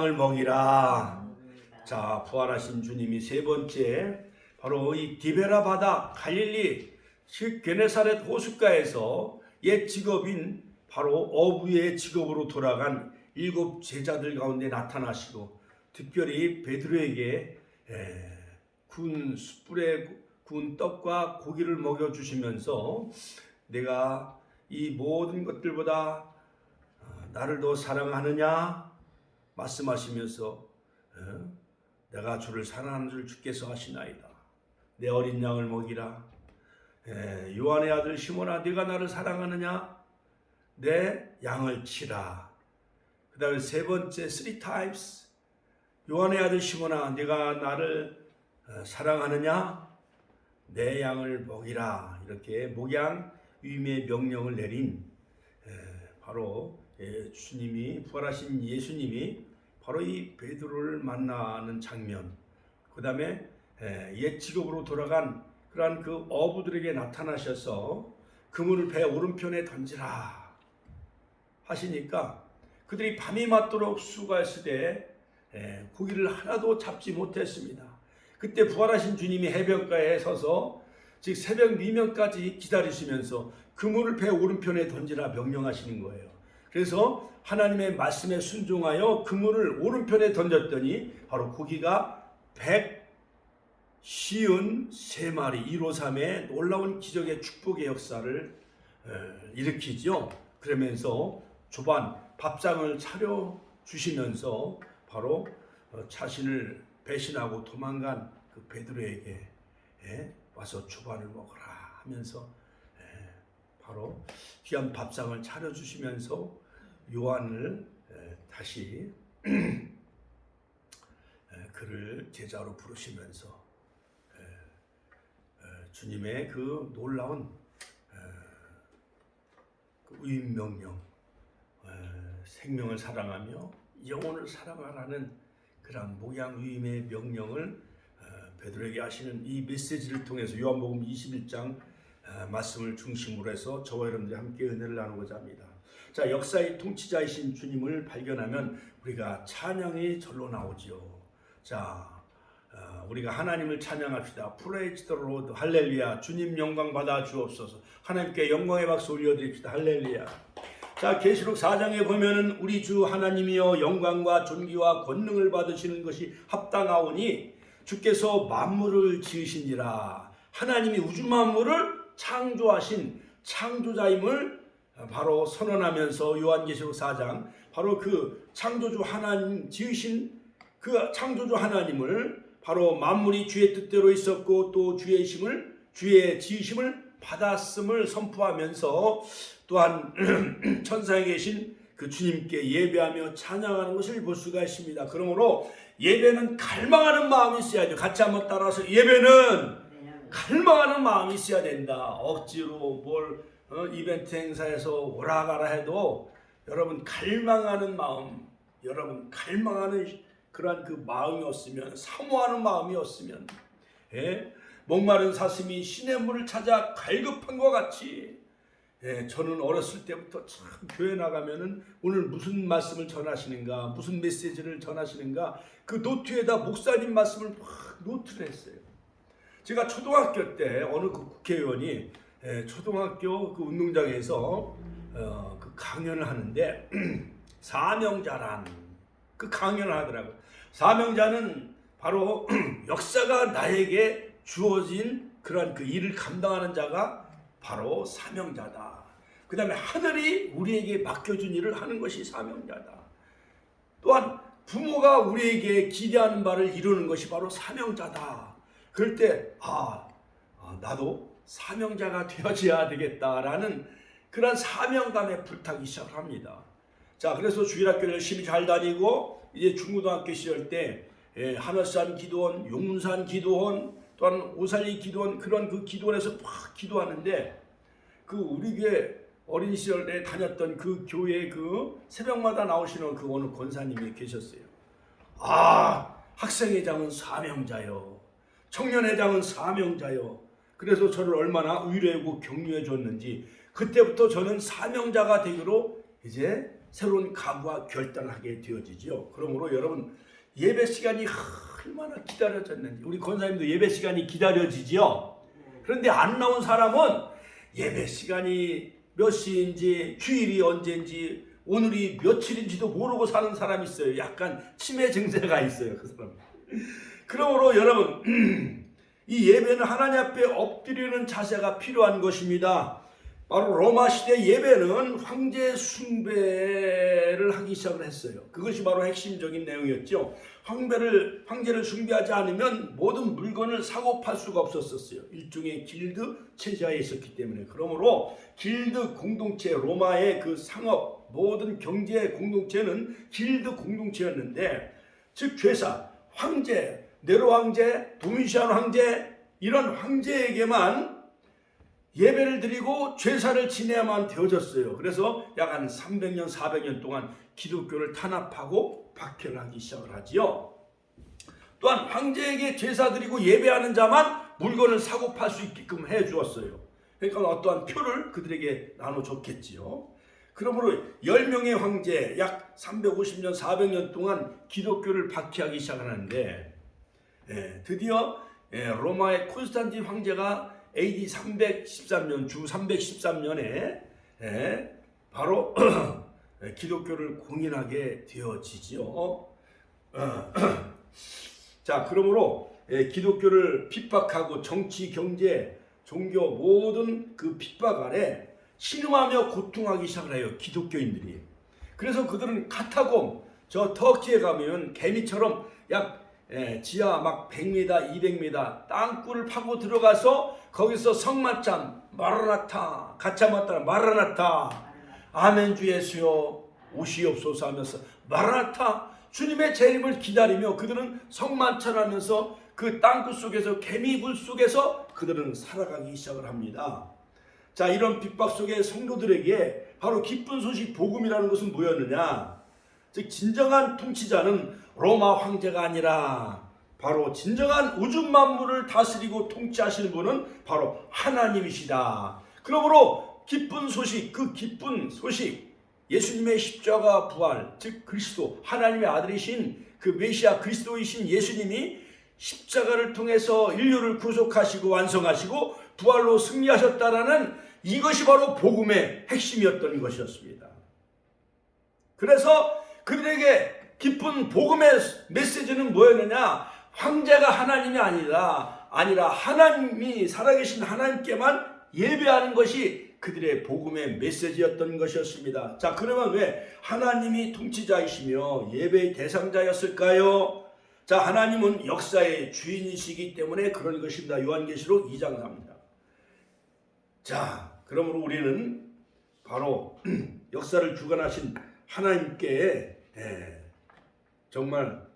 양을 먹이라. 자, 부활하신 주님이 세 번째 바로 이 디베라 바다 갈릴리 즉 게네사렛 호숫가에서 옛 직업인 바로 어부의 직업으로 돌아간 7 제자들 가운데 나타나시고 특별히 베드로에게 구운 숯불에 구운 떡과 고기를 먹여주시면서 내가 이 모든 것들보다 나를 더 사랑하느냐 말씀하시면서 내가 주를 사랑하는 줄 주께서 하시나이다. 내 어린 양을 먹이라. 요한의 아들 시몬아 네가 나를 사랑하느냐? 내 양을 치라. 그 다음에 세 번째 3times 요한의 아들 시몬아 네가 나를 사랑하느냐? 내 양을 먹이라. 이렇게 목양 위임의 명령을 내린 바로 주님이 부활하신 예수님이 바로 이 베드로를 만나는 장면, 그 다음에 옛 직업으로 돌아간 그러한 그 어부들에게 나타나셔서 그물을 배 오른편에 던지라 하시니까 그들이 밤이 맞도록 수고했을 때 고기를 하나도 잡지 못했습니다. 그때 부활하신 주님이 해변가에 서서 즉 새벽 미명까지 기다리시면서 그물을 배 오른편에 던지라 명령하시는 거예요. 그래서 하나님의 말씀에 순종하여 그물을 오른편에 던졌더니 바로 고기가 153마리 153의 놀라운 기적의 축복의 역사를 일으키죠. 그러면서 조반 밥상을 차려주시면서 바로 자신을 배신하고 도망간 그 베드로에게 와서 조반을 먹어라 하면서 바로 귀한 밥상을 차려주시면서 요한을 다시 그를 제자로 부르시면서 주님의 그 놀라운 그 위임명령, 생명을 사랑하며 영혼을 사랑하라는 그런 목양 위임의 명령을 베드로에게 하시는 이 메시지를 통해서 요한복음 21장 말씀을 중심으로 해서 저와 여러분들이 함께 은혜를 나누고자 합니다. 자, 역사의 통치자이신 주님을 발견하면 우리가 찬양이 절로 나오지요. 자, 우리가 하나님을 찬양합시다. Praise the Lord. 할렐루야. 주님 영광 받아 주옵소서. 하나님께 영광의 박수 올려드립시다. 할렐루야. 자, 계시록 4장에 보면은 우리 주 하나님이여 영광과 존귀와 권능을 받으시는 것이 합당하오니 주께서 만물을 지으신지라. 하나님이 우주 만물을 창조하신 창조자임을 바로 선언하면서 요한계시록 4장 바로 그 창조주 하나님 지으신 그 창조주 하나님을 바로 만물이 주의 뜻대로 있었고 또 주의 지으심을 받았음을 선포하면서 또한 천상에 계신 그 주님께 예배하며 찬양하는 것을 볼 수가 있습니다. 그러므로 예배는 갈망하는 마음이 있어야죠. 같이 한번 따라서 예배는 갈망하는 마음이 있어야 된다. 억지로 뭘 이벤트 행사에서 오라가라 해도 여러분 갈망하는 마음, 여러분 갈망하는 그러한 그 마음이었으면, 사모하는 마음이었으면 목마른 사슴이 시냇물을 찾아 갈급한 것 같이 저는 어렸을 때부터 참 교회 나가면은 오늘 무슨 말씀을 전하시는가, 무슨 메시지를 전하시는가 그 노트에다 목사님 말씀을 막 노트를 했어요. 제가 초등학교 때 어느 그 국회의원이 초등학교 그 운동장에서 그 강연을 하는데 사명자란 그 강연을 하더라고요. 사명자는 바로 역사가 나에게 주어진 그런 그 일을 감당하는 자가 바로 사명자다. 그 다음에 하늘이 우리에게 맡겨준 일을 하는 것이 사명자다. 또한 부모가 우리에게 기대하는 바를 이루는 것이 바로 사명자다. 그럴 때 나도 사명자가 되어져야 되겠다라는 그런 사명감에 불타기 시작합니다. 자, 그래서 주일학교를 열심히 잘 다니고 이제 중고등학교 시절 때 하늘산 기도원, 용산 기도원, 또한 오살리 기도원 그런 그 기도원에서 막 기도하는데 그 우리 교회 어린 시절에 다녔던 그 교회 그 새벽마다 나오시는 그 어느 권사님이 계셨어요. 학생회장은 사명자요. 청년회장은 사명자요. 그래서 저를 얼마나 위로하고 격려해 줬는지 그때부터 저는 사명자가 되기로 이제 새로운 각오와 결단을 하게 되어지죠. 그러므로 여러분 예배 시간이 얼마나 기다려졌는지, 우리 권사님도 예배 시간이 기다려지지요. 그런데 안 나온 사람은 예배 시간이 몇 시인지, 휴일이 언제인지, 오늘이 며칠인지도 모르고 사는 사람이 있어요. 약간 치매 증세가 있어요, 그 사람. 그러므로 여러분 이 예배는 하나님 앞에 엎드리는 자세가 필요한 것입니다. 바로 로마 시대 예배는 황제 숭배를 하기 시작을 했어요. 그것이 바로 핵심적인 내용이었죠. 황제를 숭배하지 않으면 모든 물건을 사고 팔 수가 없었어요. 일종의 길드 체제하에 있었기 때문에. 그러므로 길드 공동체, 로마의 그 상업, 모든 경제 공동체는 길드 공동체였는데, 즉 죄사, 황제, 네로 황제, 도미시안 황제, 이런 황제에게만 예배를 드리고 제사를 지내야만 되어졌어요. 그래서 약 한 300년, 400년 동안 기독교를 탄압하고 박해를 하기 시작을 하지요. 또한 황제에게 제사 드리고 예배하는 자만 물건을 사고 팔 수 있게끔 해 주었어요. 그러니까 어떠한 표를 그들에게 나눠줬겠지요. 그러므로 10명의 황제, 약 350년, 400년 동안 기독교를 박해하기 시작하는데, 드디어 로마의 콘스탄틴 황제가 AD 313년, 주 313년에 바로 기독교를 공인하게 되어지지요. 자, 그러므로 기독교를 핍박하고 정치, 경제, 종교 모든 그 핍박 아래 신음하며 고통하기 시작을 해요, 기독교인들이. 그래서 그들은 카타콤, 저 터키에 가면 개미처럼 약 지하 막 100m, 200m 땅굴을 파고 들어가서 거기서 성맞잠, 마라나타, 가짜마따라 마라나타, 아멘 주 예수여 오시옵소서 하면서 마라나타, 주님의 재림을 기다리며 그들은 성만찬하면서 그 땅굴 속에서, 개미굴 속에서 그들은 살아가기 시작을 합니다. 자, 이런 핍박 속에 성도들에게 바로 기쁜 소식 복음이라는 것은 뭐였느냐? 즉 진정한 통치자는 로마 황제가 아니라 바로 진정한 우주 만물을 다스리고 통치하시는 분은 바로 하나님이시다. 그러므로 기쁜 소식, 그 기쁜 소식, 예수님의 십자가 부활, 즉 그리스도, 하나님의 아들이신 그 메시아 그리스도이신 예수님이 십자가를 통해서 인류를 구속하시고 완성하시고 부활로 승리하셨다라는 이것이 바로 복음의 핵심이었던 것이었습니다. 그래서 그들에게 기쁜 복음의 메시지는 뭐였느냐? 황제가 하나님이 아니라 하나님이, 살아계신 하나님께만 예배하는 것이 그들의 복음의 메시지였던 것이었습니다. 자, 그러면 왜 하나님이 통치자이시며 예배의 대상자였을까요? 자, 하나님은 역사의 주인이시기 때문에 그런 것입니다. 요한계시록 2장 4입니다. 자, 그러므로 우리는 바로 역사를 주관하신 하나님께 정말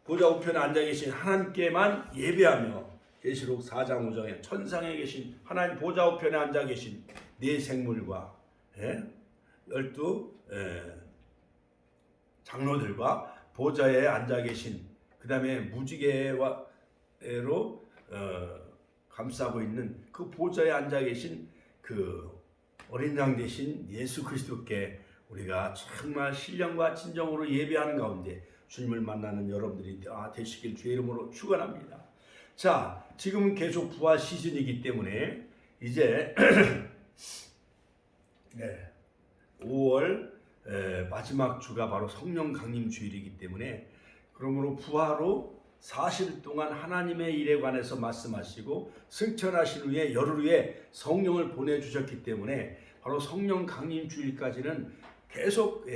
보좌 우편에 앉아 계신 하나님께만 예배하며, 계시록 4장 5장에 천상에 계신 하나님 보좌 우편에 앉아 계신 네 생물과 12 장로들과 보좌에 앉아 계신, 그 다음에 무지개로 감싸고 있는 그 보좌에 앉아 계신 그 어린 양 되신 예수 그리스도께 우리가 정말 신령과 진정으로 예배하는 가운데 주님을 만나는 여러분들이 되시길 주의 이름으로 축원합니다. 자, 지금은 계속 부활 시즌이기 때문에 이제 5월 마지막 주가 바로 성령 강림 주일이기 때문에, 그러므로 부활로 40일 동안 하나님의 일에 관해서 말씀하시고 승천하신 후에 열흘 후에 성령을 보내주셨기 때문에 바로 성령 강림 주일까지는 계속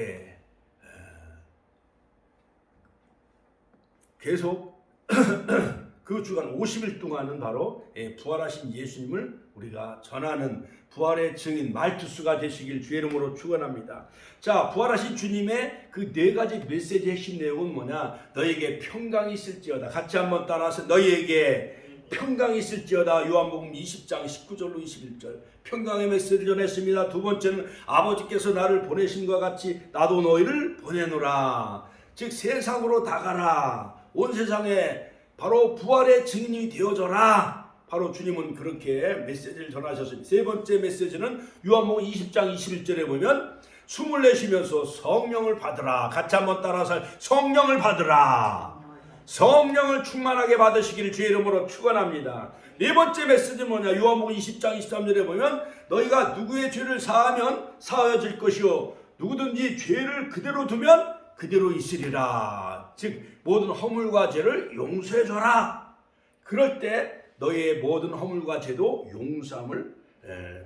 그 주간 50일 동안은 바로 부활하신 예수님을 우리가 전하는 부활의 증인 말투수가 되시길 주의 이름으로 축원합니다. 자, 부활하신 주님의 그 네 가지 메시지 핵심 내용은 뭐냐? 너희에게 평강이 있을지어다. 같이 한번 따라서 너희에게 평강이 있을지어다. 요한복음 20장 19절로 21절 평강의 메시지를 전했습니다. 두 번째는 아버지께서 나를 보내심과 같이 나도 너희를 보내노라. 즉 세상으로 나가라. 온 세상에 바로 부활의 증인이 되어져라. 바로 주님은 그렇게 메시지를 전하셨습니다. 세 번째 메시지는 요한복음 20장 21절에 보면 숨을 내쉬면서 성령을 받으라. 같이 한번 따라서 성령을 받으라. 성령을 충만하게 받으시기를 주의 이름으로 축원합니다. 네 번째 메시지는 뭐냐? 요한복음 20장 23절에 보면 너희가 누구의 죄를 사하면 사하여질 것이요 누구든지 죄를 그대로 두면 그대로 있으리라. 즉 모든 허물과 죄를 용서해 줘라. 그럴 때 너희의 모든 허물과 죄도 용서함을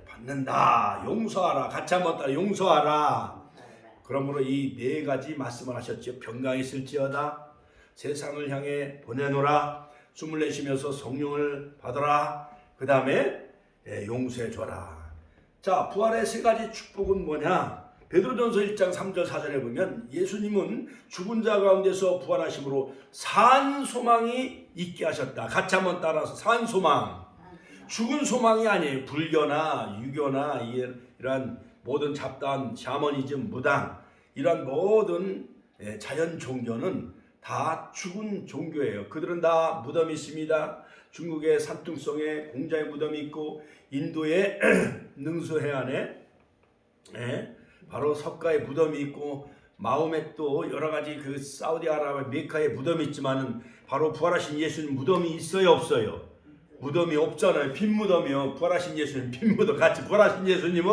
받는다. 용서하라. 같이 한번 따라 용서하라. 그러므로 이 네 가지 말씀을 하셨죠. 병강이 있을지어다 세상을 향해 보내노라. 숨을 내쉬면서 성령을 받아라. 그 다음에 용서해 줘라. 자, 부활의 세 가지 축복은 뭐냐? 베드로전서 1장 3절 4절에 보면 예수님은 죽은 자 가운데서 부활하심으로 산 소망이 있게 하셨다. 같이 한번 따라서 산 소망. 죽은 소망이 아니에요. 불교나 유교나 이런 모든 잡다한 샤머니즘, 무당 이런 모든 자연 종교는 다 죽은 종교예요. 그들은 다 무덤이 있습니다. 중국의 산둥성에 공자의 무덤이 있고 인도의 능수 해안에 바로 석가의 무덤이 있고 마호멧도 여러 가지 그 사우디아라비아 메카의 무덤이 있지만은 바로 부활하신 예수님 무덤이 있어요, 없어요? 무덤이 없잖아요. 빈 무덤이요. 부활하신 예수님 빈 무덤. 같이 부활하신 예수님은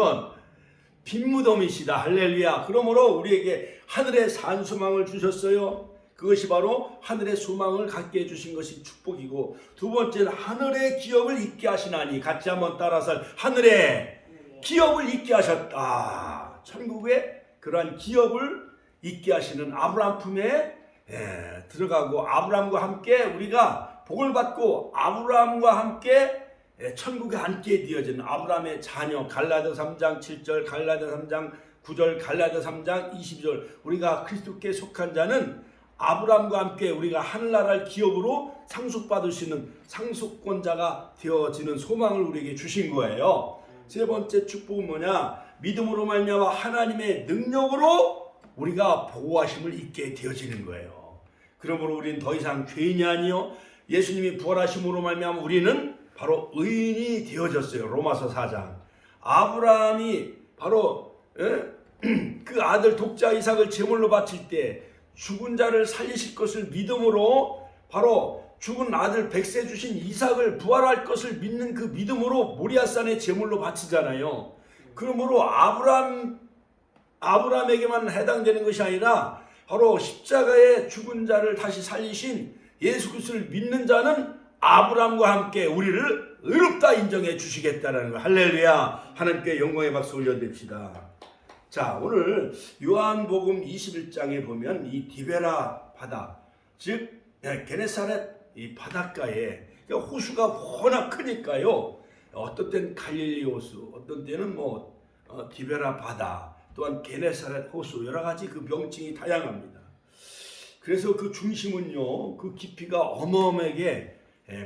빈 무덤이시다. 할렐루야. 그러므로 우리에게 하늘의 산 소망을 주셨어요. 그것이 바로 하늘의 소망을 갖게 해주신 것이 축복이고, 두 번째는 하늘의 기업을 잊게 하시나니. 같이 한번 따라서 하늘의 기업을 잊게 하셨다. 천국의 그러한 기업을 잊게 하시는 아브라함 품에 들어가고 아브라함과 함께 우리가 복을 받고 아브라함과 함께 천국에 앉게 되어진 아브라함의 자녀. 갈라디아 3장 7절, 갈라디아 3장 9절, 갈라디아 3장 22절. 우리가 그리스도께 속한 자는 아브라함과 함께 우리가 하늘나라를 기업으로 상속받을 수 있는 상속권자가 되어지는 소망을 우리에게 주신 거예요. 세 번째 축복은 뭐냐? 믿음으로 말미암아 하나님의 능력으로 우리가 보호하심을 입게 되어지는 거예요. 그러므로 우리는 더 이상 죄인이 아니요 예수님이 부활하심으로 말미암아 우리는 바로 의인이 되어졌어요. 로마서 4장. 아브라함이 바로 그 아들 독자 이삭을 제물로 바칠 때 죽은 자를 살리실 것을 믿음으로, 바로 죽은 아들 백세 주신 이삭을 부활할 것을 믿는 그 믿음으로 모리아산의 제물로 바치잖아요. 그러므로 아브라함에게만 해당되는 것이 아니라 바로 십자가의 죽은 자를 다시 살리신 예수 그리스도를 믿는 자는 아브라함과 함께 우리를 의롭다 인정해 주시겠다는 거. 할렐루야. 하나님께 영광의 박수 올려드립시다. 자, 오늘 요한복음 21장에 보면 이 디베라 바다, 즉 게네사렛 이 바닷가에 호수가 워낙 크니까요. 어떤 때는 갈릴리 호수, 어떤 때는 디베라 바다, 또한 게네사렛 호수, 여러 가지 그 명칭이 다양합니다. 그래서 그 중심은요, 그 깊이가 어마어마하게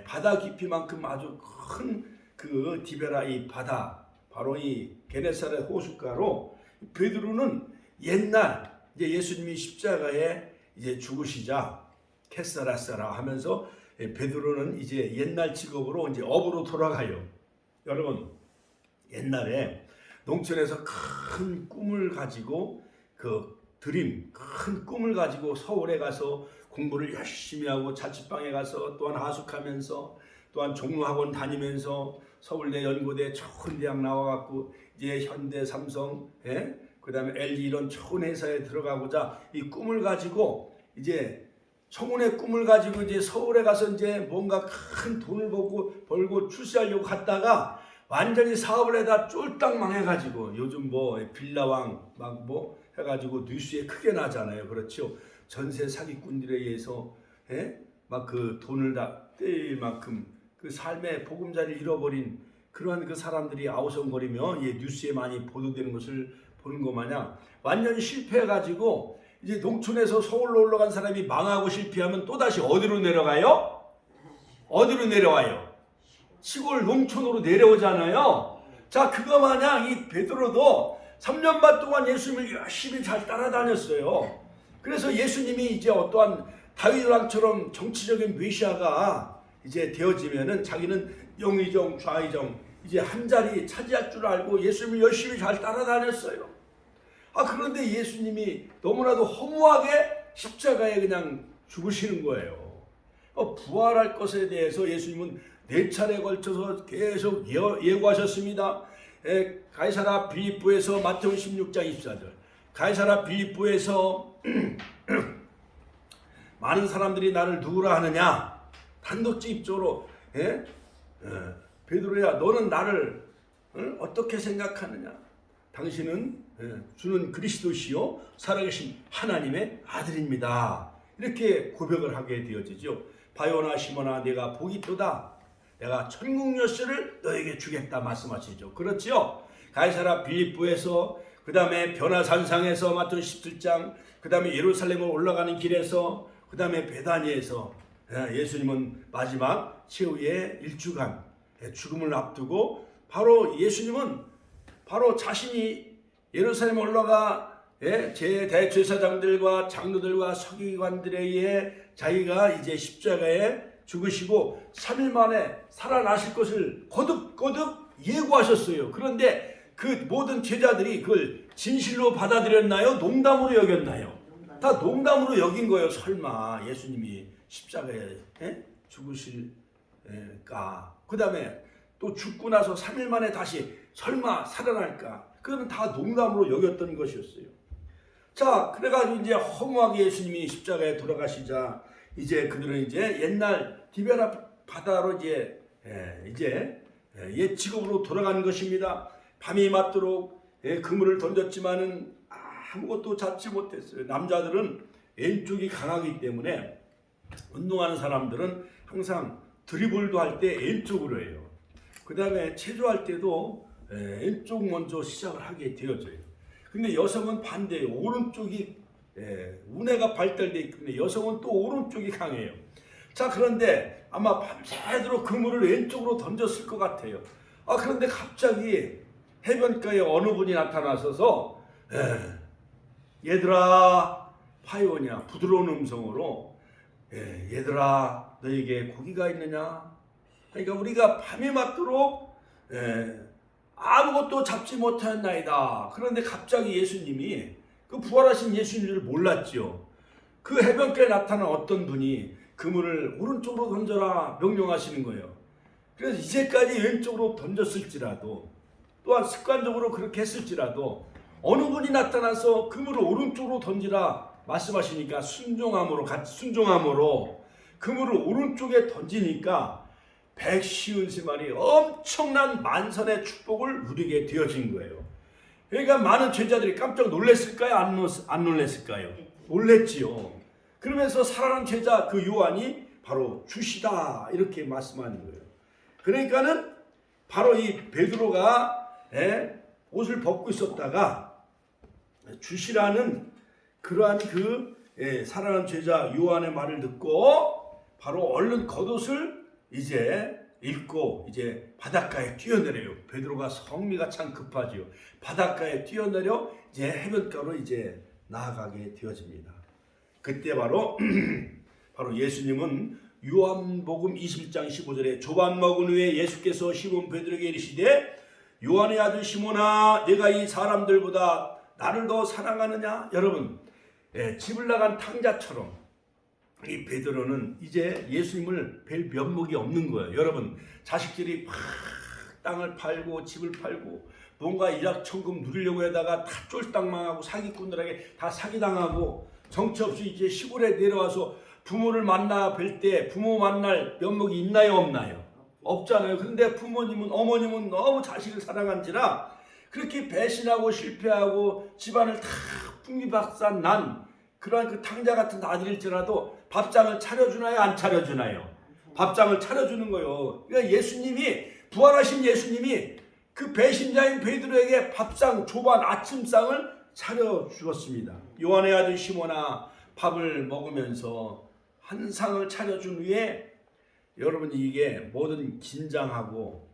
바다 깊이만큼 아주 큰 그 디베라 이 바다, 바로 이 게네사렛 호숫가로 베드로는 옛날 이제 예수님이 십자가에 이제 죽으시자 캐사라사라 하면서 베드로는 이제 옛날 직업으로 이제 업으로 돌아가요. 여러분, 옛날에 농촌에서 큰 꿈을 가지고 큰 꿈을 가지고 서울에 가서 공부를 열심히 하고 자취방에 가서 또한 하숙하면서 또한 종로학원 다니면서 서울대 연고대 좋은 대학 나와갖고 이제 현대 삼성 그 다음에 LG 이런 좋은 회사에 들어가고자 이 꿈을 가지고 이제 청운의 꿈을 가지고 이제 서울에 가서 이제 뭔가 큰 돈을 벌고 출세하려고 갔다가 완전히 사업을 해다 쫄딱 망해가지고 요즘 빌라왕 막 해가지고 뉴스에 크게 나잖아요. 그렇죠. 전세 사기꾼들에 의해서 막 그 돈을 다 떼일 만큼 그 삶의 보금자리를 잃어버린 그러한 그 사람들이 아우성거리며 뉴스에 많이 보도되는 것을 보는 것 마냥 완전히 실패해가지고 이제 농촌에서 서울로 올라간 사람이 망하고 실패하면 또다시 어디로 내려가요? 어디로 내려와요? 시골 농촌으로 내려오잖아요. 자, 그거 마냥 이 베드로도 3년 반 동안 예수님을 열심히 잘 따라다녔어요. 그래서 예수님이 이제 어떠한 다윗 왕처럼 정치적인 메시아가 이제 되어지면은 자기는 영의정 좌의정 이제 한 자리 차지할 줄 알고 예수님을 열심히 잘 따라다녔어요. 그런데 예수님이 너무나도 허무하게 십자가에 그냥 죽으시는 거예요. 부활할 것에 대해서 예수님은 4차례에 걸쳐서 계속 예고하셨습니다. 가이사랴 빌립보에서 마태복음 16장 24절, 가이사랴 빌립보에서 많은 사람들이 나를 누구라 하느냐, 단도직입적으로 베드로야, 너는 나를 어떻게 생각하느냐? 당신은 주는 그리스도시요 살아계신 하나님의 아들입니다. 이렇게 고백을 하게 되어지죠. 바요나 시몬아, 내가 복이 있도다. 내가 천국 열쇠를 너에게 주겠다 말씀하시죠. 그렇지요. 가이사랴 빌립보에서, 그 다음에 변화산상에서 마태복음 17장, 그 다음에 예루살렘을 올라가는 길에서, 그 다음에 베다니에서 예수님은 마지막 최후의 일주간 죽음을 앞두고 바로 예수님은 바로 자신이 예루살렘에 올라가 제 대제사장들과 장로들과 서기관들에 의해 자기가 이제 십자가에 죽으시고 3일 만에 살아나실 것을 거듭거듭 예고하셨어요. 그런데 그 모든 제자들이 그걸 진실로 받아들였나요? 농담으로 여겼나요? 다 농담으로 여긴 거예요. 설마 예수님이 십자가에 죽으실까? 그 다음에 또 죽고 나서 3일 만에 다시 설마 살아날까? 그거는 다 농담으로 여겼던 것이었어요. 자, 그래가지고 이제 허무하게 예수님이 십자가에 돌아가시자 이제 그들은 이제 옛날 디베라 바다로 이제 옛 지국으로 돌아가는 것입니다. 밤이 맞도록 그물을 던졌지만은 아무것도 잡지 못했어요. 남자들은 왼쪽이 강하기 때문에 운동하는 사람들은 항상 드리블도 할 때 왼쪽으로 해요. 그 다음에 체조할 때도 왼쪽 먼저 시작을 하게 되어져요. 근데 여성은 반대예요. 오른쪽이 우뇌가 발달되어 있기 때문에 여성은 또 오른쪽이 강해요. 자, 그런데 아마 밤새도록 그물을 왼쪽으로 던졌을 것 같아요. 그런데 갑자기 해변가에 어느 분이 나타나셔서 얘들아, 파이오냐, 부드러운 음성으로 얘들아, 너에게 고기가 있느냐? 그러니까 우리가 밤이 맞도록 아무것도 잡지 못하였나이다. 그런데 갑자기 예수님이, 그 부활하신 예수님을 몰랐죠. 그 해변가에 나타난 어떤 분이 그물을 오른쪽으로 던져라 명령하시는 거예요. 그래서 이제까지 왼쪽으로 던졌을지라도, 또한 습관적으로 그렇게 했을지라도 어느 분이 나타나서 그물을 오른쪽으로 던지라 말씀하시니까 순종함으로 그물을 오른쪽에 던지니까 150마리 엄청난 만선의 축복을 누리게 되어진 거예요. 그러니까 많은 제자들이 깜짝 놀랐을까요? 안 놀랐을까요? 놀랬지요. 그러면서 살아난 제자 그 요한이 바로 주시다 이렇게 말씀하는 거예요. 그러니까는 바로 이 베드로가 옷을 벗고 있었다가 주시라는 그러한 살아난 제자 요한의 말을 듣고 바로 얼른 겉옷을 이제 입고 이제 바닷가에 뛰어내려요. 베드로가 성미가 참 급하지요. 바닷가에 뛰어내려 이제 해변가로 이제 나아가게 되어집니다. 그때 바로 예수님은 요한복음 21장 15절에 조반 먹은 후에 예수께서 시몬 베드로에게 이르시되 요한의 아들 시몬아, 내가 이 사람들보다 나를 더 사랑하느냐? 여러분, 집을 나간 탕자처럼 이 베드로는 이제 예수님을 뵐 면목이 없는 거예요. 여러분, 자식들이 막 땅을 팔고 집을 팔고 뭔가 일확천금 누리려고 하다가 다 쫄딱망하고 사기꾼들에게 다 사기당하고 정처 없이 이제 시골에 내려와서 부모를 만나 뵐 때 부모 만날 면목이 있나요, 없나요? 없잖아요. 그런데 어머님은 너무 자식을 사랑한지라 그렇게 배신하고 실패하고 집안을 다 풍비박산 난 그러한 그 탕자 같은 아들일지라도 밥상을 차려주나요, 안 차려주나요? 밥상을 차려주는 거예요. 그러니까 예수님이, 부활하신 예수님이 그 배신자인 베드로에게 밥상, 조반 아침상을 차려주었습니다. 요한의 아들 시몬아, 밥을 먹으면서 한 상을 차려준 후에 여러분, 이게 모든 긴장하고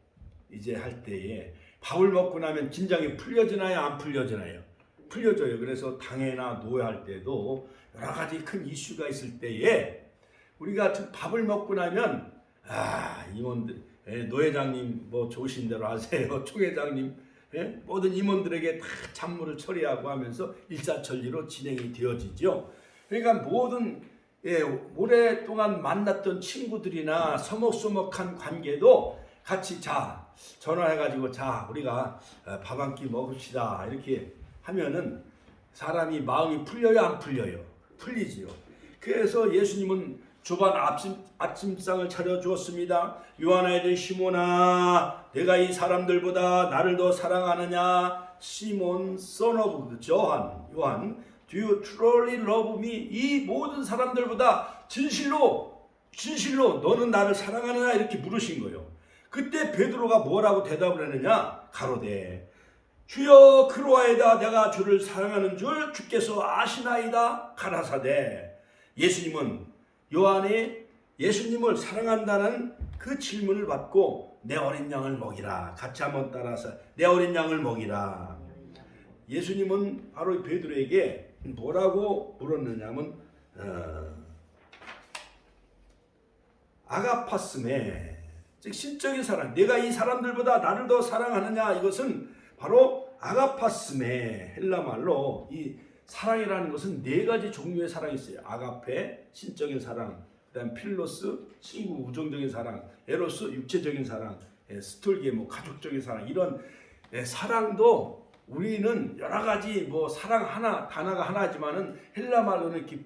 이제 할 때에 밥을 먹고 나면 긴장이 풀려지나요, 안 풀려지나요? 풀려져요. 그래서 당회나 노회할 때도 여러 가지 큰 이슈가 있을 때에 우리가 밥을 먹고 나면 임원들, 노회장님 뭐 좋으신 대로 하세요. 총회장님 모든 임원들에게 다 잡무를 처리하고 하면서 일사천리로 진행이 되어지죠. 그러니까 모든 오랫동안 만났던 친구들이나 서먹서먹한 관계도 같이 전화해가지고 우리가 밥 한 끼 먹읍시다 이렇게 하면은 사람이 마음이 풀려요, 안 풀려요? 풀리지요. 그래서 예수님은 조반 아침상을 차려주었습니다. 요한의 아들 시몬아, 내가 이 사람들보다 나를 더 사랑하느냐? 시몬 son of 요한, do you truly love me? 이 모든 사람들보다 진실로 너는 나를 사랑하느냐? 이렇게 물으신 거예요. 그때 베드로가 뭐라고 대답을 했느냐? 가로되 주여 그로하이다 내가 주를 사랑하는 줄 주께서 아시나이다 가라사대. 예수님은 요한이 예수님을 사랑한다는 그 질문을 받고 내 어린 양을 먹이라. 같이 한번 따라서 내 어린 양을 먹이라. 예수님은 바로 베드로에게 뭐라고 물었느냐면 아가파스메, 즉 신적인 사랑, 내가 이 사람들보다 나를 더 사랑하느냐, 이것은 바로 아가파스메, 헬라말로 이 사랑이라는 것은 네 가지 종류의 사랑이 있어요. 아가페, 신적인 사랑, 그다음 필로스, 친구, 우정적인 사랑, 에로스, 육체적인 사랑, 스톨게, 가족적인 사랑. 이런 사랑도 우리는 여러 가지 사랑 하나, 단어가 하나지만은 헬라말로는 이렇게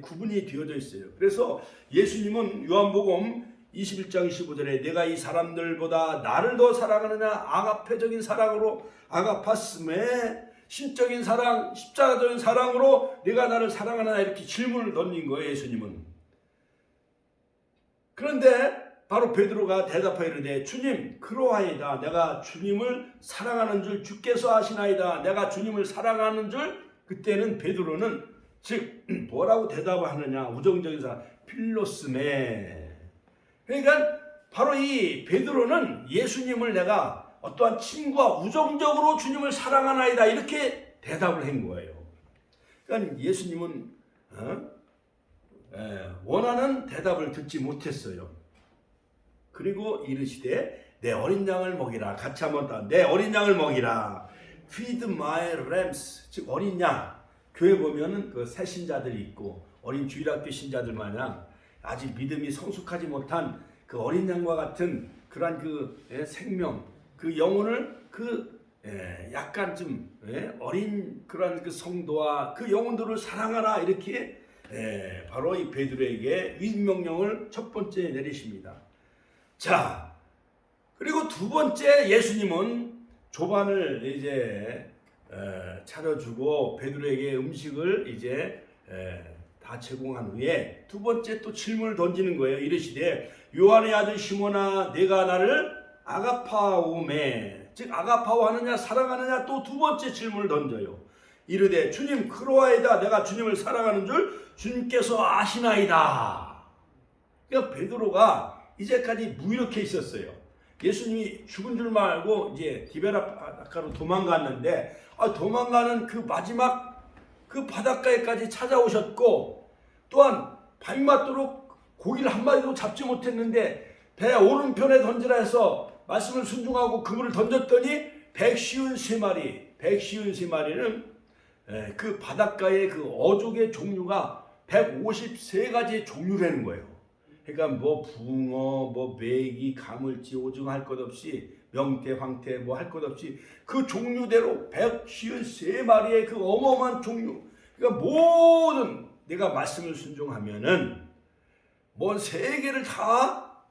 구분이 되어져 있어요. 그래서 예수님은 요한복음 21장 25절에 내가 이 사람들보다 나를 더 사랑하느냐, 아가페적인 사랑으로, 아가파스메, 신적인 사랑, 십자가적인 사랑으로 내가 나를 사랑하느냐, 이렇게 질문을 던진 거예요, 예수님은. 그런데 바로 베드로가 대답하여 이르되 주님 그러하이다 내가 주님을 사랑하는 줄 주께서 아시나이다. 내가 주님을 사랑하는 줄. 그때는 베드로는 즉 뭐라고 대답을 하느냐, 우정적인 사랑, 필로스메. 그러니까 바로 이 베드로는 예수님을 내가 어떠한 친구와 우정적으로 주님을 사랑하나이다 이렇게 대답을 한 거예요. 그러니까 예수님은 원하는 대답을 듣지 못했어요. 그리고 이르시되 내 어린 양을 먹이라. 같이 한번 내 어린 양을 먹이라. Feed my lambs, 즉 어린 양. 교회 보면은 그 새신자들이 있고 어린 주일학교 신자들 마냥 아직 믿음이 성숙하지 못한 그 어린 양과 같은 그러한 그 생명, 그 영혼을 약간 좀 어린 그러한 그 성도와 그 영혼들을 사랑하라 이렇게 바로 이 베드로에게 위임명령을 첫 번째 내리십니다. 자, 그리고 두 번째 예수님은 조반을 이제 차려주고 베드로에게 음식을 이제 다 제공한 후에 두 번째 또 질문을 던지는 거예요. 이르시되 요한의 아들 시몬아 내가 나를 아가파오메, 즉 아가파오하느냐 사랑하느냐, 또 두 번째 질문을 던져요. 이르되 주님 그로하이다 내가 주님을 사랑하는 줄 주님께서 아시나이다. 그러니까 베드로가 이제까지 무이렇게 있었어요. 예수님이 죽은 줄만 알고 이제 디베라바다가로 도망갔는데 도망가는 그 마지막 그 바닷가에까지 찾아오셨고 또한 밤맞도록 고기를 한 마리도 잡지 못했는데 배 오른편에 던지라 해서 말씀을 순종하고 그물을 던졌더니 153마리는 그 바닷가의 그 어족의 종류가 153가지의 종류라는 거예요. 그러니까 붕어, 메기, 가물치, 오징어 할 것 없이 명태, 황태 할 것 없이 그 종류대로 153마리의 그 어마어마한 종류. 그러니까 모든 내가 말씀을 순종하면은 세계를 다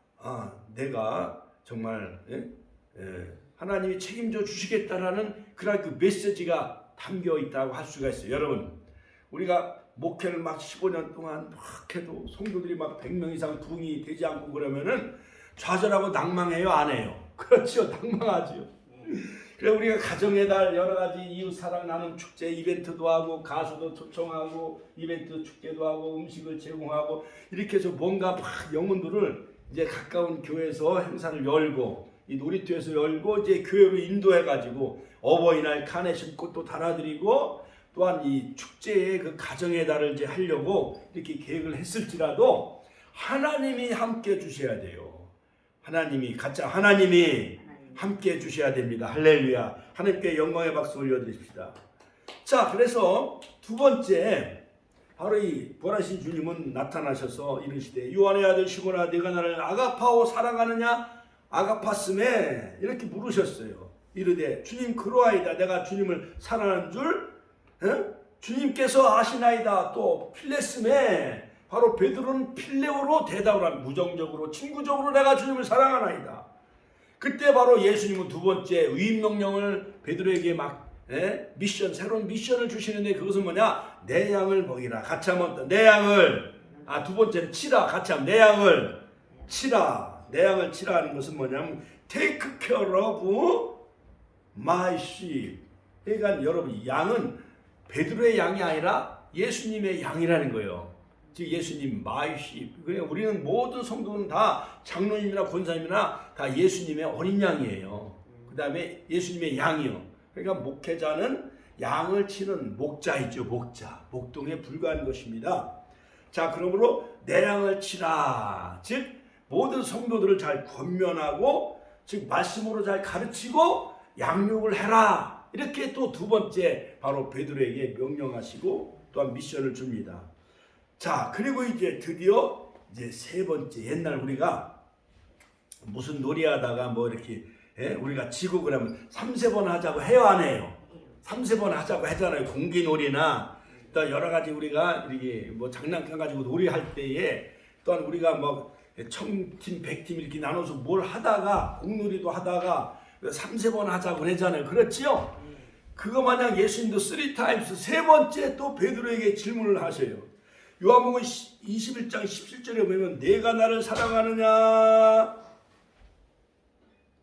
내가 정말 하나님이 책임져 주시겠다라는 그런 그 메시지가 담겨 있다고 할 수가 있어요. 여러분, 우리가 목회를 15년 동안 해도 성도들이 100명 이상 부흥이 되지 않고 그러면은 좌절하고 낭망해요, 안 해요? 그렇죠, 낭망하죠. 그래서 우리가 가정의 달 여러 가지 이웃 사랑 나눔 축제 이벤트도 하고 가수도 초청하고 이벤트 축제도 하고 음식을 제공하고 이렇게 해서 뭔가 영혼들을 이제 가까운 교회에서 행사를 열고 이 놀이터에서 열고 이제 교회로 인도해가지고 어버이날 카네신 꽃도 달아드리고 또한 이 축제의 그 가정의 달을 이제 하려고 이렇게 계획을 했을지라도 하나님이 함께 주셔야 돼요. 하나님이 함께 해주셔야 됩니다. 할렐루야. 하나님께 영광의 박수 올려드립시다. 자, 그래서 두 번째, 바로 이 부활하신 주님은 나타나셔서 이르시되 요한의 아들 시몬아 네가 나를 아가파오 사랑하느냐 아가파스메 이렇게 물으셨어요. 이르되 주님 그러하이다. 내가 주님을 사랑하는 줄 주님께서 아시나이다. 또 필레스메, 바로 베드로는 필레오로 대답을 합니다. 무정적으로 친구적으로 내가 주님을 사랑하나이다. 그때 바로 예수님은 두 번째 위임 명령을 베드로에게 막 미션, 새로운 미션을 주시는데 그것은 뭐냐? 내 양을 먹이라. 같이 한번 내 양을, 두 번째는 치라. 같이 한번 내 양을 치라. 내 양을 치라 하는 것은 뭐냐면 take care of my sheep. 그러니까 여러분, 양은 베드로의 양이 아니라 예수님의 양이라는 거예요. 즉 예수님 my sheep. 그러니까 우리는 모든 성도는 다 장로님이나 권사님이나 다 예수님의 어린 양이에요. 그 다음에 예수님의 양이요. 그러니까 목회자는 양을 치는 목자이죠. 목자. 목동에 불과한 것입니다. 자, 그러므로 내 양을 치라. 즉 모든 성도들을 잘 권면하고, 즉 말씀으로 잘 가르치고 양육을 해라. 이렇게 또 두 번째 바로 베드로에게 명령하시고 또한 미션을 줍니다. 자, 그리고 이제 드디어 이제 세 번째, 옛날 우리가 무슨 놀이하다가 뭐 이렇게 우리가 지고 그러면 3-4번 하자고 해요, 안 해요? 3-4번 하자고 하잖아요. 공기놀이나 또 여러 가지 우리가 이렇게 뭐 장난감 가지고 놀이할 때에 또한 우리가 뭐 1000팀, 100팀 이렇게 나눠서 뭘 하다가 공놀이도 하다가 3-4번 하자고 하잖아요. 그렇지요? 그거 마냥 예수님도 3타임스 세 번째 또 베드로에게 질문을 하셔요. 요한복음 21장 17절에 보면 내가 나를 사랑하느냐.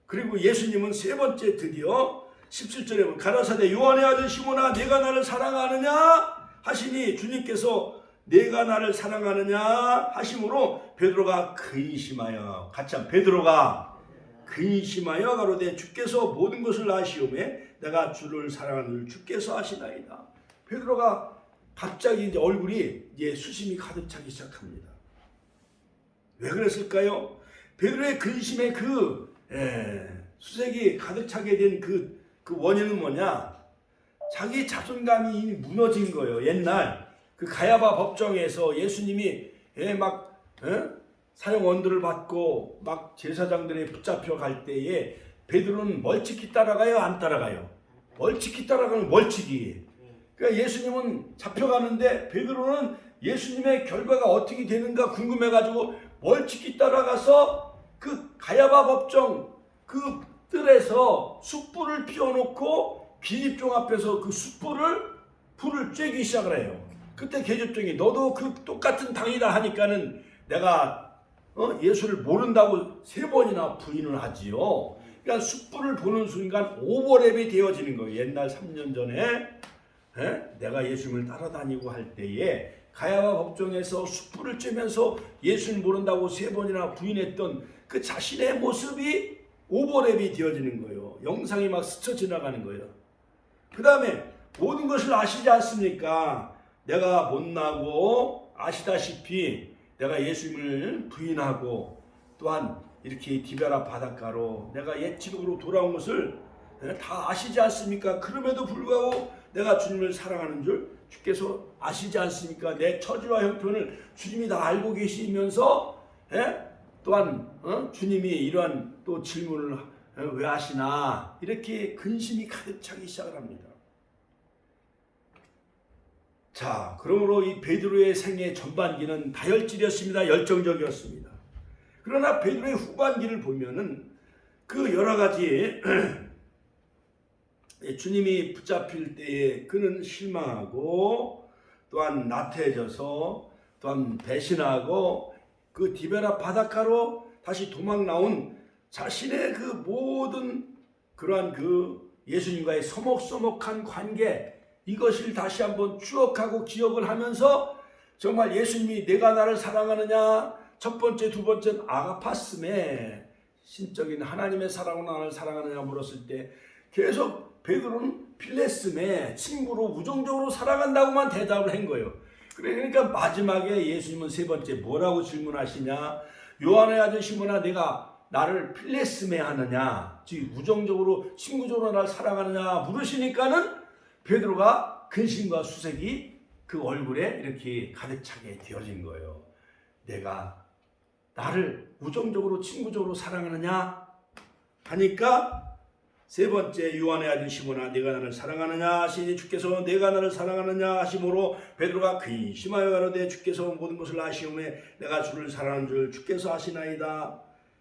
그리고 예수님은 세 번째 드디어 17절에 보면 가라사대 요한의 아들 시몬아 내가 나를 사랑하느냐 하시니 주님께서 내가 나를 사랑하느냐 하심으로 베드로가 근심하여, 같이 한 베드로가 근심하여 가로되 주께서 모든 것을 아시오매 내가 주를 사랑하는 줄 주께서 아시나이다. 베드로가 갑자기 이제 얼굴이 이제 수심이 가득 차기 시작합니다. 왜 그랬을까요? 베드로의 근심의 수색이 가득 차게 된 그 원인은 뭐냐? 자기 자존감이 이미 무너진 거예요. 옛날 그 가야바 법정에서 예수님이 사형원들을 받고 막 제사장들이 붙잡혀 갈 때에 베드로는 멀찍이 따라가요, 안 따라가요? 멀찍이 따라가는 멀찍이. 그러니까 예수님은 잡혀가는데 베드로는 예수님의 결과가 어떻게 되는가 궁금해가지고 멀찍이 따라가서 그 가야바 법정 그 뜰에서 숯불을 피워놓고 계집종 앞에서 그 불을 쬐기 시작을 해요. 그때 계집종이 너도 그 똑같은 당이다 하니까는 내가 예수를 모른다고 3번이나 부인을 하지요. 그러니까 숯불을 보는 순간 오버랩이 되어지는 거예요. 옛날 3년 전에 내가 예수님을 따라다니고 할 때에 가야바 법정에서 숯불을 쬐면서 예수를 모른다고 3번이나 부인했던 그 자신의 모습이 오버랩이 되어지는 거예요. 영상이 막 스쳐 지나가는 거예요. 그 다음에 모든 것을 아시지 않습니까? 내가 못나고 아시다시피 내가 예수님을 부인하고 또한 이렇게 디베라 바닷가로 내가 옛 지옥으로 돌아온 것을 다 아시지 않습니까? 그럼에도 불구하고 내가 주님을 사랑하는 줄 주께서 아시지 않습니까? 내 처지와 형편을 주님이 다 알고 계시면서 또한 주님이 이러한 또 질문을 왜 하시나 이렇게 근심이 가득 차기 시작을 합니다. 자, 그러므로 이 베드로의 생애 전반기는 다혈질이었습니다. 열정적이었습니다. 그러나 베드로의 후반기를 보면은 그 여러 가지 주님이 붙잡힐 때에 그는 실망하고 또한 나태해져서 또한 배신하고 그 디베라 바닷가로 다시 도망 나온 자신의 그 모든 그러한 그 예수님과의 서먹서먹한 관계, 이것을 다시 한번 추억하고 기억을 하면서 정말 예수님이 내가 나를 사랑하느냐, 첫 번째, 두 번째는 아가파스메, 신적인 하나님의 사랑으로 나를 사랑하느냐 물었을 때 계속 베드로는 필레스메, 친구로 우정적으로 사랑한다고만 대답을 한 거예요. 그러니까 마지막에 예수님은 세 번째 뭐라고 질문하시냐? 요한의 아들 시몬아 내가 나를 필레스메 하느냐, 즉 우정적으로 친구적으로 나를 사랑하느냐 물으시니까는 베드로가 근심과 수색이 그 얼굴에 이렇게 가득 차게 되어진 거예요. 내가 나를 우정적으로 친구적으로 사랑하느냐 하니까 세 번째, 요한의 아들 시몬아 내가 나를 사랑하느냐 하시니 주께서 내가 나를 사랑하느냐 하심으로 베드로가 근심하여 가로되 주께서 모든 것을 아시오매 내가 주를 사랑하는 줄 주께서 아시나이다.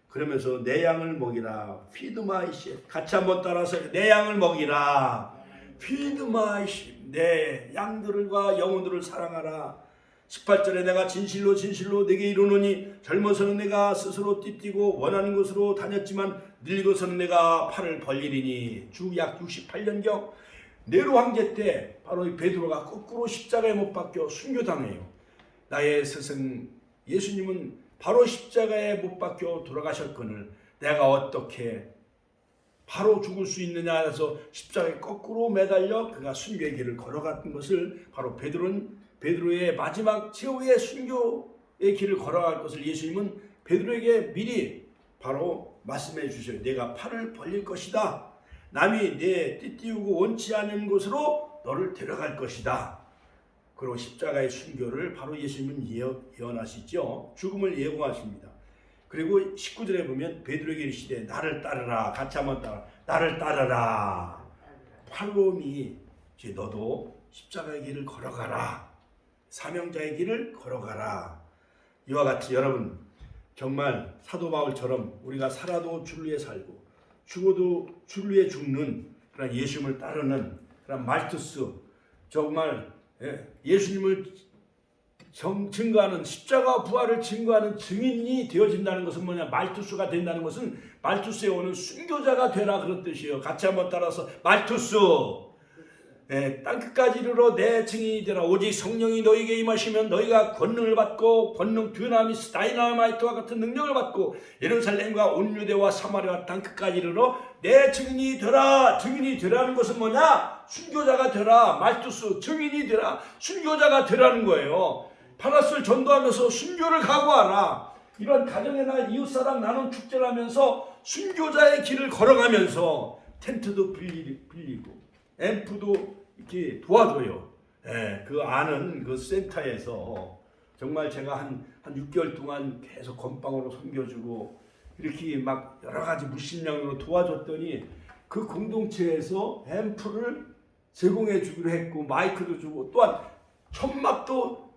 그러면서 내 양을 먹이라. feed my sheep. 같이 한번 따라서 내 양을 먹이라. feed my sheep. 내 양들과 영혼들을 사랑하라. 18절에 내가 진실로 진실로 내게 이르노니 젊어서는 내가 스스로 띠뛰고 원하는 곳으로 다녔지만 늙어서는 내가 팔을 벌리리니. 주 약 68년경 네로 황제 때 바로 이 베드로가 거꾸로 십자가에 못 박혀 순교당해요. 나의 스승 예수님은 바로 십자가에 못 박혀 돌아가셨거늘 내가 어떻게 바로 죽을 수 있느냐 해서 십자가에 거꾸로 매달려 그가 순교의 길을 걸어갔던 것을 바로 베드로의 마지막 최후의 순교의 길을 걸어갈 것을 예수님은 베드로에게 미리 바로 말씀해 주셔요. 내가 팔을 벌릴 것이다. 남이 내 띠띠우고 원치 않은 곳으로 너를 데려갈 것이다. 그리고 십자가의 순교를 바로 예수님은 예언하시죠. 죽음을 예고하십니다. 그리고 19절에 보면 베드로에게 이르시되 나를 따르라. 같이 한번 따라. 나를 따르라. 팔로우 미. 너도 십자가의 길을 걸어가라. 사명자의 길을 걸어가라. 이와 같이 여러분 정말 사도 바울처럼 우리가 살아도 주를 위해 살고 죽어도 주를 위해 죽는 그런 예수님을 따르는 그런 말투스, 정말 예수님을 증거하는 십자가 부활을 증거하는 증인이 되어진다는 것은 뭐냐? 말투스가 된다는 것은 말투스에 오는 순교자가 되라 그런 뜻이에요. 같이 한번 따라서 말투스. 땅끝까지 이르러 내 증인이 되라. 오직 성령이 너희에게 임하시면 너희가 권능을 받고 권능 드나미스 다이나마이트와 같은 능력을 받고 예루살렘과 온 유대와 사마리아 땅끝까지 이르러 내 증인이 되라. 증인이 되라는 것은 뭐냐? 순교자가 되라. 말투스 증인이 되라. 순교자가 되라는 거예요. 파라스를 전도하면서 순교를 각오하라. 이런 가정의 날 이웃사랑 나눔 축제를 하면서 순교자의 길을 걸어가면서 텐트도 빌리고 앰프도 이렇게 도와줘요. 그 아는 그 센터에서 정말 제가 한 6개월 동안 계속 건빵으로 섬겨주고 이렇게 막 여러 가지 무심량으로 도와줬더니 그 공동체에서 앰프를 제공해 주기로 했고 마이크도 주고 또한 천막도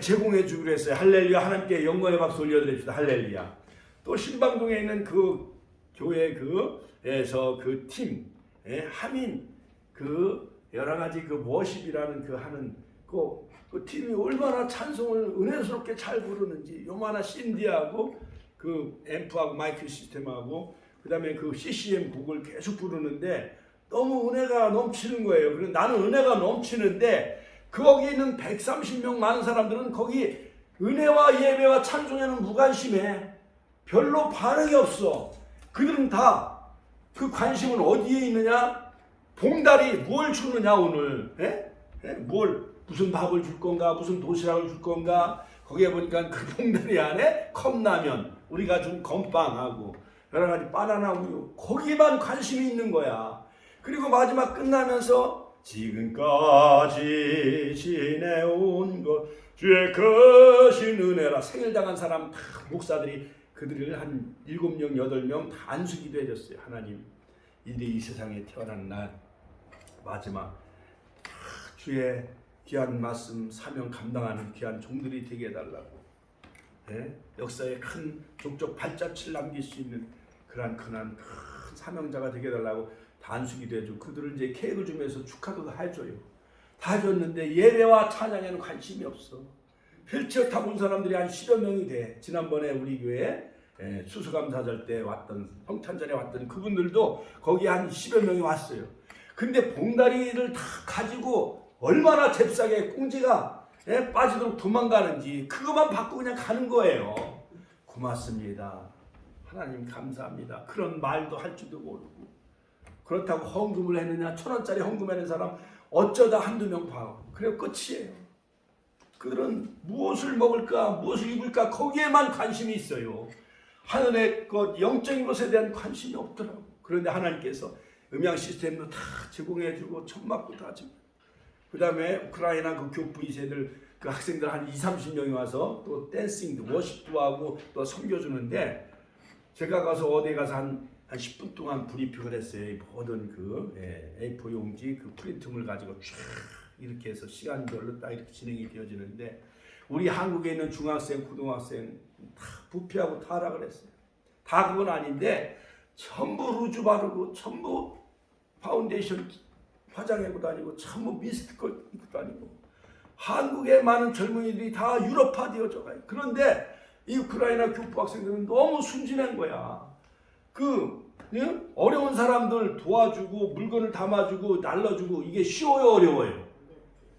제공해 주기로 했어요. 할렐루야. 하나님께 영광의 박수 올려드립시다. 할렐루야. 또 신방동에 있는 그 교회 그에서 그 팀 하민 그 여러 가지 그 워십이라는 그 하는 그 팀이 얼마나 찬송을 은혜스럽게 잘 부르는지 요만한 신디하고 그 앰프하고 마이크 시스템하고 그다음에 그 CCM 곡을 계속 부르는데 너무 은혜가 넘치는 거예요. 그래서 나는 은혜가 넘치는데 거기 있는 130명 많은 사람들은 거기 은혜와 예배와 찬송에는 무관심해. 별로 반응이 없어. 그들은 다 그 관심은 어디에 있느냐? 봉다리 뭘 주느냐 오늘? 뭘 무슨 밥을 줄 건가? 무슨 도시락을 줄 건가? 거기에 보니까 그 봉다리 안에 컵라면, 우리가 준 건빵하고 여러 가지 바나나 우유 거기만 관심이 있는 거야. 그리고 마지막 끝나면서 지금까지 지내온 것 주의 크신 은혜라. 생일당한 사람 다 목사들이 그들을 한 7명, 8명 다 안수기도 해줬어요. 하나님, 이 세상에 태어난 날 마지막 주의 귀한 말씀 사명 감당하는 귀한 종들이 되게 해달라고. 역사에 큰 족적 발자취를 남길 수 있는 그러한 큰 사명자가 되게 해달라고 단수기도 해주고 그들을 이제 케이크 주면서 축하도 다 해줘요. 다 해줬는데 예배와 찬양에는 관심이 없어. 휠체어 타고 온 사람들이 한 10여 명이 돼. 지난번에 우리 교회에 추수감사절 때 왔던 성탄절에 왔던 그분들도 거기 한 10여 명이 왔어요. 근데 봉다리를 다 가지고 얼마나 잽싸게 꽁지가 빠지도록 도망가는지 그것만 받고 그냥 가는 거예요. 고맙습니다. 하나님 감사합니다. 그런 말도 할 줄도 모르고. 그렇다고 헌금을 했느냐? 1,000원짜리 헌금하는 사람 어쩌다 한두 명 봐. 그래요. 끝이에요. 그들은 무엇을 먹을까? 무엇을 입을까? 거기에만 관심이 있어요. 하늘의 것 영적인 것에 대한 관심이 없더라고. 그런데 하나님께서 음향 시스템도 다 제공해주고 천막도 다 주고, 그 다음에 우크라이나 그 교부 2세들 그 학생들 한 20-30명이 와서 또 댄싱도 워십도 하고 또 섬겨주는데, 제가 가서 어디 가서 한 10분 동안 브리핑을 했어요. 모든 그 A4 용지 그 프린팅을 가지고 쫙 이렇게 해서 시간별로 딱 이렇게 진행이 되어지는데, 우리 한국에 있는 중학생, 고등학생 다 부패하고 타락을 했어요. 다 그건 아닌데 전부 루즈 바르고 전부 파운데이션 화장하고 다니고 전부 미스트 입고 다니고, 한국의 많은 젊은이들이 다 유럽화 되어져 가요. 그런데 이 우크라이나 교포 학생들은 너무 순진한 거야. 어려운 사람들 도와주고 물건을 담아주고 날라주고, 이게 쉬워요, 어려워요?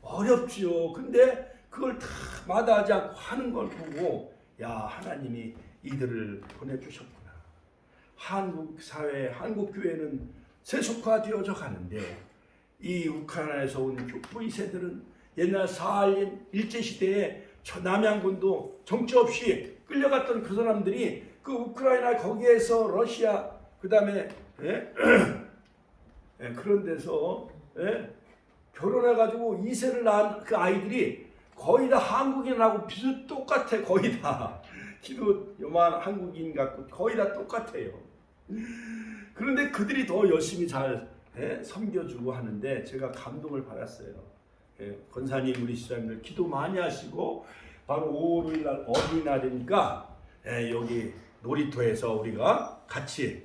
어렵지요. 근데 그걸 다 마다하지 않고 하는 걸 보고, 야, 하나님이 이들을 보내주셨구나. 한국 사회, 한국 교회는 세속화되어져 가는데, 이 우크라이나에서 온 교포 2세들은 옛날 스탈린 일제시대에 남양군도 정처 없이 끌려갔던 그 사람들이 그 우크라이나 거기에서 러시아 그 다음에 그런 데서 결혼해가지고 2세를 낳은 그 아이들이 거의 다 한국인하고 비슷 똑같아. 거의 다 키도 요만 한국인 같고 거의 다 똑같아요. 그런데 그들이 더 열심히 잘 섬겨주고 하는데 제가 감동을 받았어요. 권사님, 우리 시장님들 기도 많이 하시고, 바로 5월 5일 날 어린이날이니까 여기 놀이터에서 우리가 같이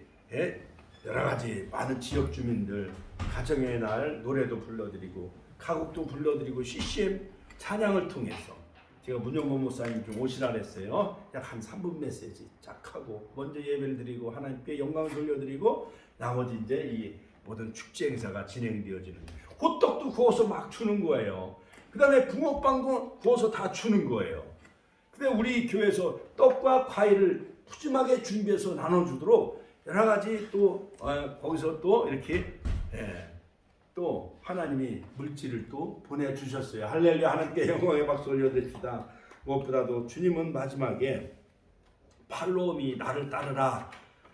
여러 가지 많은 지역 주민들 가정의 날 노래도 불러드리고 가곡도 불러드리고 CCM 찬양을 통해서 제가 문영범 목사님 좀 오시라 그랬어요. 약 한 3분 메시지 쫙 하고 먼저 예배를 드리고 하나님께 영광을 돌려드리고, 나머지 이제 이 모든 축제 행사가 진행되어지는, 호떡도 구워서 막 주는 거예요. 그 다음에 붕어빵도 구워서 다 주는 거예요. 근데 우리 교회에서 떡과 과일을 푸짐하게 준비해서 나눠주도록 여러 가지 또 거기서 또 이렇게 또 하나님이 물질을 또 보내주셨어요. 할렐루야. 하나님께 영광의 박수 올려드립시다. 무엇보다도 주님은 마지막에 팔로우미, 나를 따르라,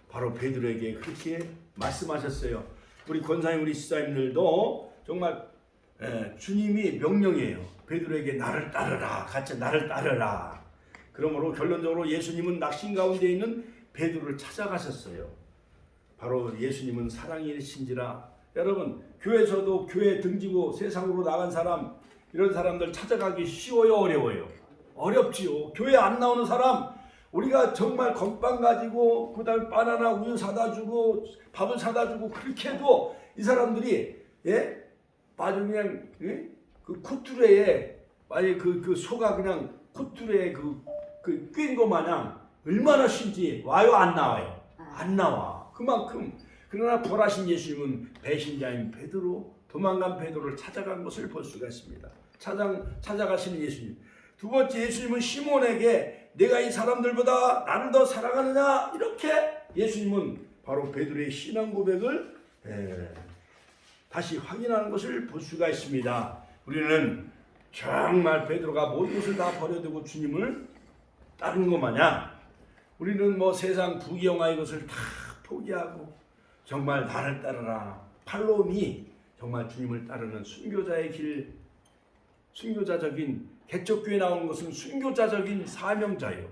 바로 베드로에게 그렇게 말씀하셨어요. 우리 권사님, 우리 시사님들도 정말 주님이 명령이에요. 베드로에게 나를 따르라, 같이 나를 따르라. 그러므로 결론적으로 예수님은 낙심 가운데 있는 베드로를 찾아가셨어요. 바로 예수님은 사랑이신지라. 여러분, 교회에서도 교회 등지고 세상으로 나간 사람, 이런 사람들 찾아가기 쉬워요, 어려워요? 어렵지요. 교회 안 나오는 사람, 우리가 정말 건빵 가지고 그 다음에 바나나 우유 사다 주고 밥을 사다 주고 그렇게 해도 이 사람들이 아주 그냥 그 콧뚜레에 아니 그 소가 그냥 콧뚜레에 그 꿰인 것 마냥 얼마나 신지 와요, 안 나와요? 안 나와. 그만큼. 그러나 부활하신 예수님은 배신자인 베드로, 도망간 베드로를 찾아간 것을 볼 수가 있습니다. 찾아가시는 예수님. 두 번째, 예수님은 시몬에게 내가 이 사람들보다 나를 더 사랑하느냐, 이렇게 예수님은 바로 베드로의 신앙 고백을 다시 확인하는 것을 볼 수가 있습니다. 우리는 정말 베드로가 모든 것을 다 버려두고 주님을 따르는 것 마냥, 우리는 뭐 세상 부귀영화 이것을 다 포기하고 정말 나를 따르라, 팔로우미, 정말 주님을 따르는 순교자의 길, 순교자적인, 개척교회 나오는 것은 순교자적인 사명자예요.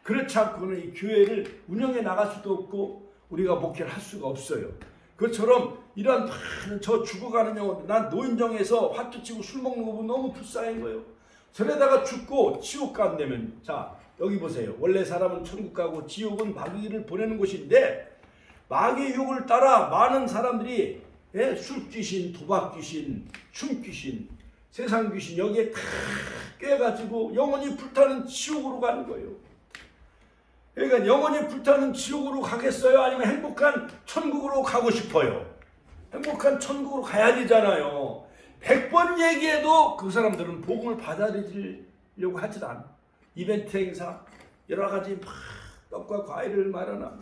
그렇지 않고는 이 교회를 운영해 나갈 수도 없고 우리가 목회를 할 수가 없어요. 그것처럼 이러한 많은 저 죽어가는 영혼들, 난 노인정에서 화투 치고 술 먹는 거 보면 너무 불쌍한 거예요. 저래다가 죽고 지옥 간다면, 자 여기 보세요. 원래 사람은 천국 가고 지옥은 마귀를 보내는 곳인데, 마귀의 유혹을 따라 많은 사람들이 술귀신, 도박귀신, 춤귀신, 세상귀신 여기에 다 꿰가지고 영원히 불타는 지옥으로 가는 거예요. 그러니까 영원히 불타는 지옥으로 가겠어요? 아니면 행복한 천국으로 가고 싶어요? 행복한 천국으로 가야 되잖아요. 100번 얘기해도 그 사람들은 복음을 받아들이려고 하지 않아. 이벤트 행사, 여러 가지 막 떡과 과일을 마련하고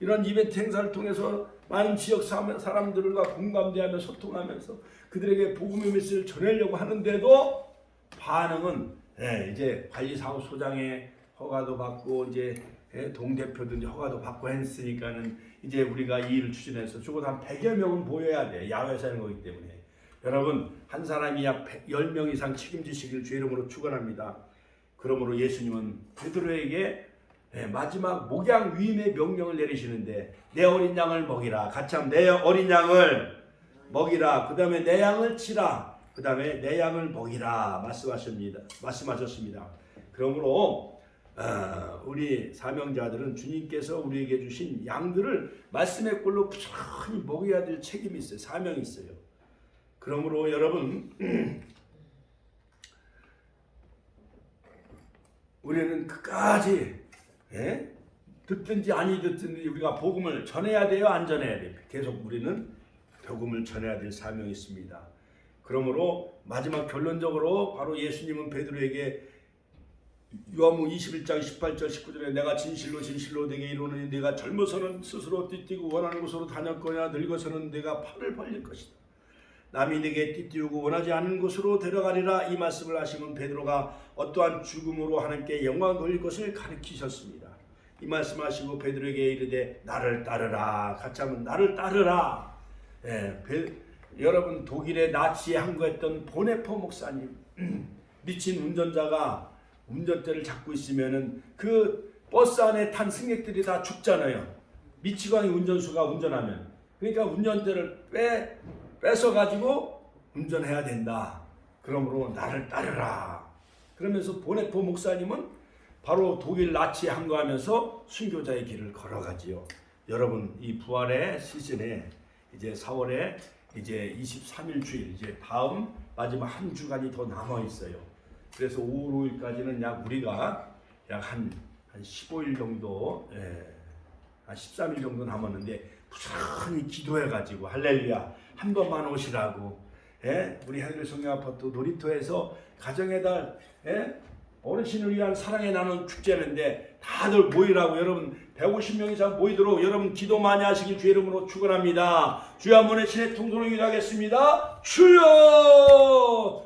이런 이벤트 행사를 통해서 많은 지역 사람들과 공감대하며 소통하면서 그들에게 복음의 메시지를 전하려고 하는데도 반응은 이제 관리사무소장의 허가도 받고 이제 동대표도 이제 허가도 받고 했으니까는 이제 우리가 이 일을 추진해서 적어도 한 100여 명은 보여야 돼. 야외에서 하는 거기 때문에. 여러분 한 사람이 약 10명 이상 책임지시길 주 이름으로 축원합니다. 그러므로 예수님은 베드로에게 마지막 목양 위임의 명령을 내리시는데 내 어린 양을 먹이라. 같이 하면 내 어린 양을 먹이라. 그 다음에 내 양을 치라. 그 다음에 내 양을 먹이라 말씀하셨습니다. 그러므로 우리 사명자들은 주님께서 우리에게 주신 양들을 말씀의 꼴로 부지런히 먹여야 될 책임이 있어요. 사명이 있어요. 그러므로 여러분 우리는 끝까지 듣든지 아니 듣든지 우리가 복음을 전해야 돼요, 안 전해야 돼요? 계속 우리는 복음을 전해야 될 사명이 있습니다. 그러므로 마지막 결론적으로 바로 예수님은 베드로에게 요한복음 21장 18절 19절에 내가 진실로 진실로 내게 이르노니 네가 젊어서는 스스로 띠뛰고 원하는 곳으로 다녔거냐 늙어서는 네가 팔을 벌릴 것이다. 남이 네게 띠띠우고 원하지 않는 곳으로 데려가리라. 이 말씀을 하시면 베드로가 어떠한 죽음으로 하나님께 영광 돌릴 것을 가르치셨습니다. 이 말씀하시고 베드로에게 이르되 나를 따르라. 같이 하면 나를 따르라. 여러분 독일의 나치에 항거했던 보네포 목사님 미친 운전자가 운전대를 잡고 있으면은 그 버스 안에 탄 승객들이 다 죽잖아요. 미치광이 운전수가 운전하면. 그러니까 운전대를 뺏어가지고 운전해야 된다. 그러므로 나를 따르라. 그러면서 보네포 목사님은 바로 독일 나치에 항거하면서 순교자의 길을 걸어가지요. 여러분 이 부활의 시즌에 이제 4월에 이제 23일 주일 이제 다음 마지막 한 주간이 더 남아 있어요. 그래서 5월 5일까지는 우리가 약 한 15일 정도, 한 13일 정도 남았는데 부지런히 기도해가지고 할렐루야 한 번만 오시라고. 우리 하늘의 성령 아파트 놀이터에서 가정의 달 어르신을 위한 사랑의 나눔 축제인데 다들 모이라고. 여러분 150명 이상 모이도록 여러분 기도 많이 하시길 주의 이름으로 축원합니다. 주여 한번 신의 통성으로 기도하겠습니다. 주여